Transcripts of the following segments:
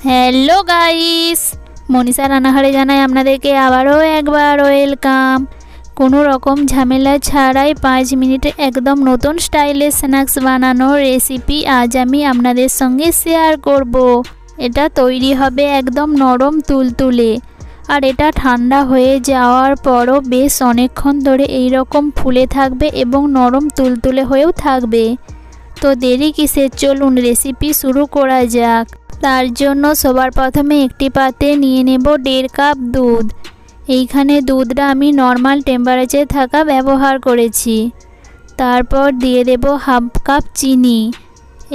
Hello guys, Manisha রান্নাঘরে জানাই আপনাদেরকে আবারও একবার ওয়েলকাম। কোনো রকম ঝামেলা ছাড়াই 5 মিনিটে একদম নতুন স্টাইলের স্ন্যাক্স বানানোর রেসিপি আজ আমি আপনাদের সঙ্গে শেয়ার করব। এটা তৈরি হবে একদম নরম তুলতুলে, আর এটা ঠান্ডা হয়ে যাওয়ার পরও বেশ অনেকক্ষণ ধরে এই রকম ফুলে থাকবে এবং নরম তুলতুলে হয়েও থাকবে। তো দেরি কিসের, চলুন রেসিপি শুরু করা যাক। তার জন্য সবার প্রথমে একটি পাত্রে নিয়ে নেব 1.5 কাপ দুধ। এইখানে দুধটা আমি নর্মাল টেম্পারেচারে থাকা ব্যবহার করেছি। তারপর দিয়ে দেব 1/2 কাপ চিনি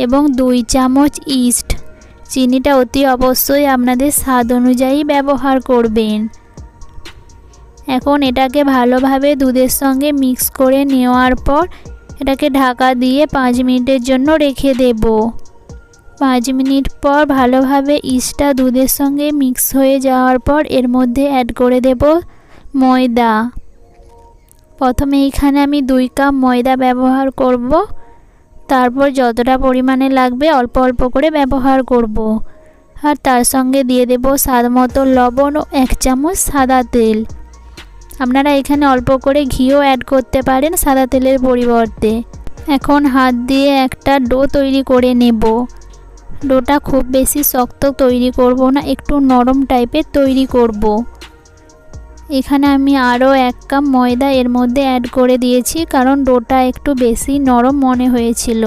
এবং 2 চামচ ইস্ট। চিনিটা অতি অবশ্যই আপনাদের স্বাদ অনুযায়ী ব্যবহার করবেন। এখন এটাকে ভালোভাবে দুধের সঙ্গে মিক্স করে নেওয়ার পর এটাকে ঢাকা দিয়ে 5 মিনিটের জন্য রেখে দেব। 5 মিনিট পর ভালোভাবে ইস্টটা দুধের সঙ্গে মিক্স হয়ে যাওয়ার পর এর মধ্যে অ্যাড করে দেব ময়দা। প্রথমে এইখানে আমি 2 কাপ ময়দা ব্যবহার করব। তারপর যতটা পরিমাণে লাগবে অল্প অল্প করে ব্যবহার করব। আর তার সঙ্গে দিয়ে দেব স্বাদ মতো লবণ ও 1 চামচ সাদা তেল। আপনারা এখানে অল্প করে ঘিও অ্যাড করতে পারেন সাদা তেলের পরিবর্তে। এখন হাত দিয়ে একটা ডো তৈরি করে নেব। ডোটা খুব বেশি শক্ত তৈরি করব না, একটু নরম টাইপের তৈরি করব। এখানে আমি আরও 1 কাপ ময়দা এর মধ্যে অ্যাড করে দিয়েছি, কারণ ডোটা একটু বেশি নরম মনে হয়েছিল।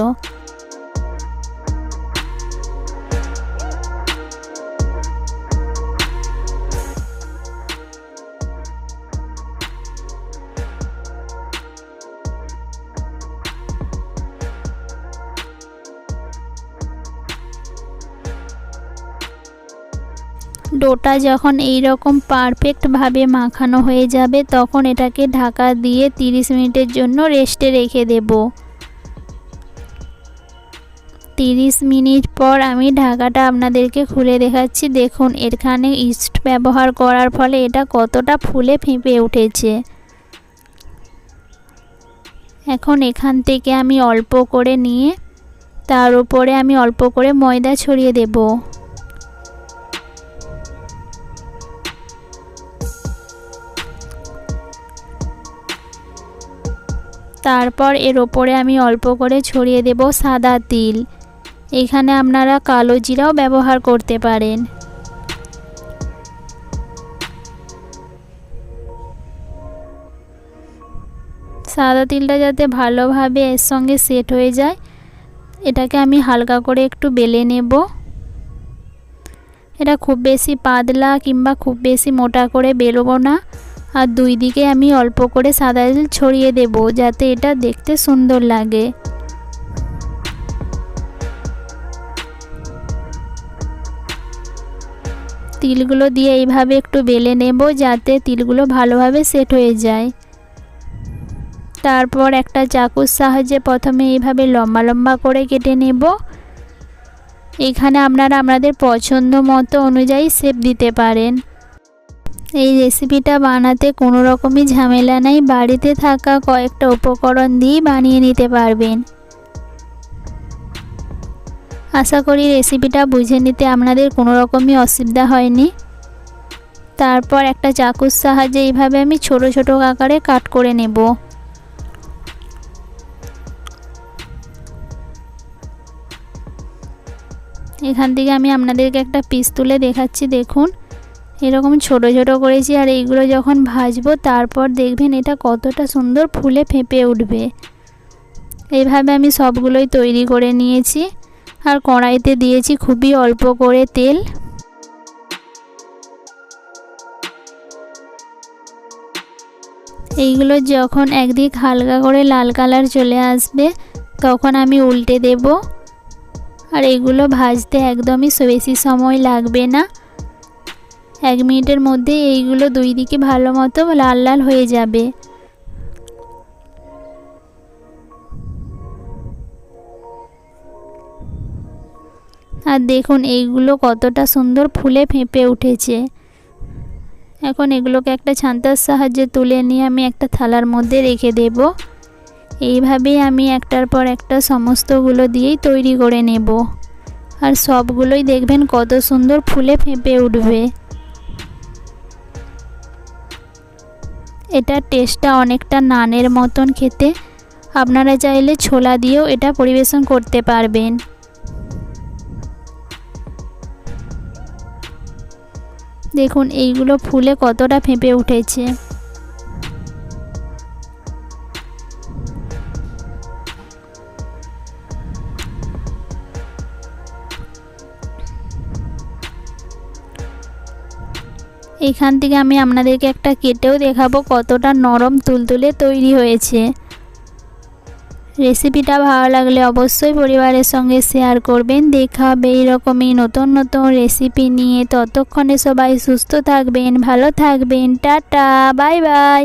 ডোটা যখন এই রকম পারফেক্টভাবে মাখানো হয়ে যাবে তখন এটাকে ঢাকা দিয়ে 30 মিনিটের জন্য রেস্টে রেখে দেব। 30 মিনিট পর আমি ঢাকাটা আপনাদেরকে খুলে দেখাচ্ছি। দেখুন এখানে ইস্ট ব্যবহার করার ফলে এটা কতটা ফুলে ফেঁপে উঠেছে। এখন এখান থেকে আমি অল্প করে নিয়ে তার উপরে আমি অল্প করে ময়দা ছড়িয়ে দেব। তারপর এর ওপরে আমি অল্প করে ছড়িয়ে দেব সাদা তিল। এখানে আপনারা কালো জিরাও ব্যবহার করতে পারেন। সাদা তিলটা যাতে ভালোভাবে এর সঙ্গে সেট হয়ে যায়, এটাকে আমি হালকা করে একটু বেলে নেব। এটা খুব বেশি পাতলা কিংবা খুব বেশি মোটা করে বেলবো না। আর 2 দিকে আমি অল্প করে সাদা তিল ছড়িয়ে দেব যাতে এটা দেখতে সুন্দর লাগে। তিলগুলো দিয়ে এইভাবে একটু বেলে নেব যাতে তিলগুলো ভালোভাবে সেট হয়ে যায়। তারপর একটা চাকুর সাহায্যে প্রথমে এইভাবে লম্বা লম্বা করে কেটে নেব। এখানে আপনারা আপনাদের পছন্দ মতো অনুযায়ী শেপ দিতে পারেন। এই রেসিপিটা বানাতে কোনো রকমই ঝামেলা নেই, বাড়িতে থাকা কয়েকটা উপকরণ দিয়ে বানিয়ে নিতে পারবেন। আশা করি রেসিপিটা বুঝে নিতে আপনাদের কোনো রকমই অসুবিধা হয়নি। তারপর একটা চাকুর সাহায্যে এইভাবে আমি ছোট ছোট আকারে কাট করে নেব। এখান থেকে আমি আপনাদেরকে একটা পিস তুলে দেখাচ্ছি। দেখুন এরকম ছোট ছোট করেছি, আর এইগুলো যখন ভাজবো তারপর দেখবেন এটা কতটা সুন্দর ফুলে ফেঁপে উঠবে। এইভাবে আমি সবগুলোই তৈরি করে নিয়েছি। আর কড়াইতে দিয়েছি খুবই অল্প করে তেল। এইগুলো যখন একদিক হালকা করে লাল কালার চলে আসবে তখন আমি উল্টে দেব। আর এগুলো ভাজতে একদমই বেশি সময় লাগবে না, 1 মিনিটের মধ্যে এইগুলো 2 দিকে ভালো মতো লাল লাল হয়ে যাবে। আর দেখুন এইগুলো কতটা সুন্দর ফুলে ফেঁপে উঠেছে। এখন এগুলোকে একটা ছান্তার সাহায্যে তুলে নিয়ে আমি একটা থালার মধ্যে রেখে দেব। এইভাবেই আমি একটার পর একটা সমস্তগুলো দিয়েই তৈরি করে নেব। আর সবগুলোই দেখবেন কত সুন্দর ফুলে ফেঁপে উঠবে। এটার টেস্টটা অনেকটা নানের মতন খেতে। আপনারা চাইলে ছোলা দিয়েও এটা পরিবেশন করতে পারবেন। দেখুন এইগুলো ফুলে কতটা ফেঁপে উঠেছে। এখান থেকে আমি আপনাদেরকে একটা কেটেও দেখাবো কতটা নরম তুলতুলে তৈরি হয়েছে। রেসিপিটা ভালো লাগলে অবশ্যই পরিবারের সঙ্গে শেয়ার করবেন। দেখা হবে এইরকমই নতুন নতুন রেসিপি নিয়ে। ততক্ষণে সবাই সুস্থ থাকবেন, ভালো থাকবেন। Tata, bye bye.